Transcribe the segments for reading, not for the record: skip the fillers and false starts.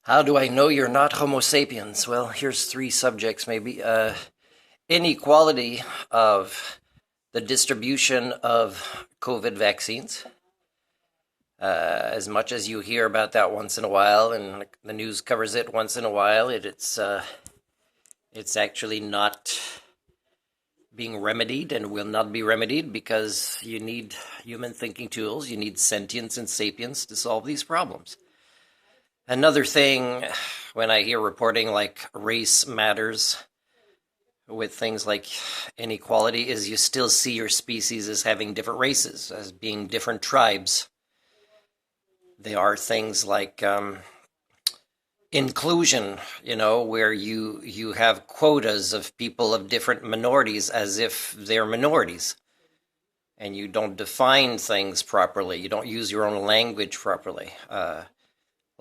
How do I know you're not Homo sapiens? Well, here's three subjects maybe. Inequality of the distribution of COVID vaccines. As much as you hear about that once in a while, and the news covers it once in a while, it's actually not being remedied and will not be remedied because you need human thinking tools, you need sentience and sapience to solve these problems. Another thing, when I hear reporting like race matters with things like inequality, is you still see your species as having different races, as being different tribes. There are things like inclusion, where you have quotas of people of different minorities as if they're minorities. And you don't define things properly. You don't use your own language properly.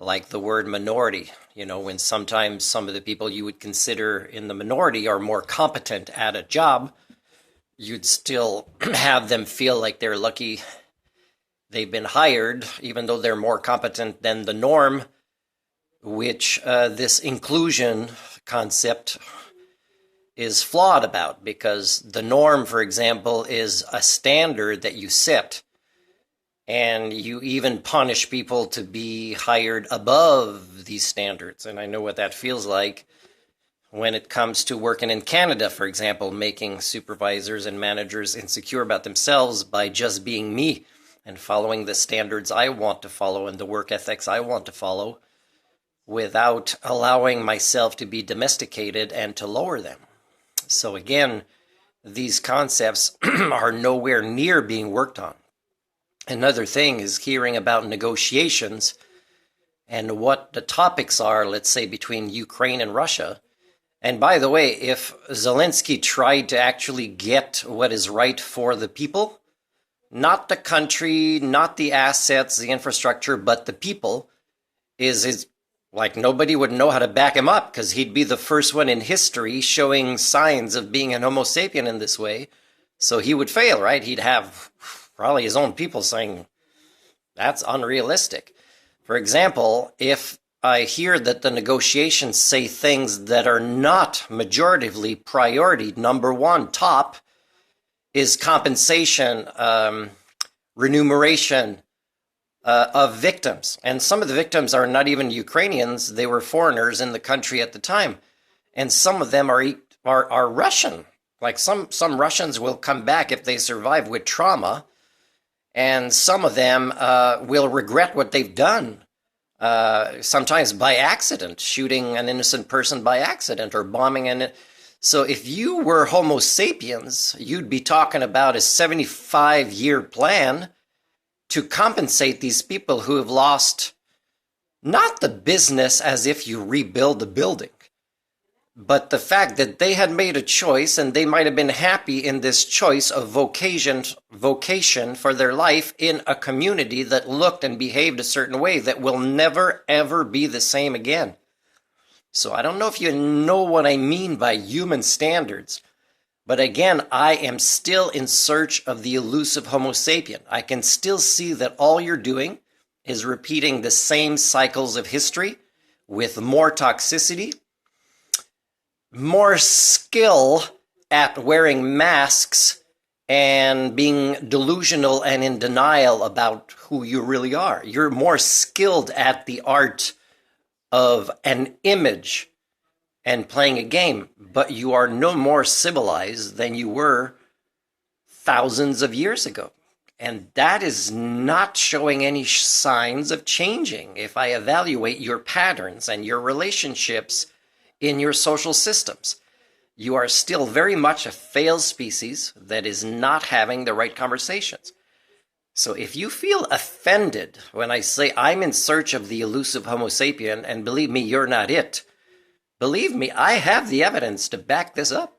Like the word minority, when sometimes some of the people you would consider in the minority are more competent at a job, you'd still have them feel like they're lucky they've been hired, even though they're more competent than the norm, which this inclusion concept is flawed about, because the norm, for example, is a standard that you set. And you even punish people to be hired above these standards. And I know what that feels like when it comes to working in Canada, for example, making supervisors and managers insecure about themselves by just being me and following the standards I want to follow and the work ethics I want to follow without allowing myself to be domesticated and to lower them. So again, these concepts are nowhere near being worked on. Another thing is hearing about negotiations and what the topics are, let's say, between Ukraine and Russia. And by the way, if Zelensky tried to actually get what is right for the people, not the country, not the assets, the infrastructure, but the people, is like nobody would know how to back him up, because he'd be the first one in history showing signs of being an Homo sapien in this way. So he would fail, right? He'd have probably his own people saying, that's unrealistic. For example, if I hear that the negotiations say things that are not majoritively priority, number one, top, is compensation, remuneration of victims. And some of the victims are not even Ukrainians, they were foreigners in the country at the time. And some of them are Russian. Like some Russians will come back if they survive with trauma. And some of them will regret what they've done, sometimes by accident, shooting an innocent person by accident or bombing an. So if you were Homo sapiens, you'd be talking about a 75-year plan to compensate these people who have lost not the business as if you rebuild the building, but the fact that they had made a choice and they might have been happy in this choice of vocation for their life in a community that looked and behaved a certain way that will never, ever be the same again. So I don't know if you know what I mean by human standards, but again, I am still in search of the elusive Homo sapien. I can still see that all you're doing is repeating the same cycles of history with more toxicity, more skill at wearing masks and being delusional and in denial about who you really are. You're more skilled at the art of an image and playing a game, but you are no more civilized than you were thousands of years ago. And that is not showing any signs of changing if I evaluate your patterns and your relationships in your social systems. You are still very much a failed species that is not having the right conversations. So if you feel offended when I say I'm in search of the elusive Homo sapien, and believe me, you're not it, believe me, I have the evidence to back this up.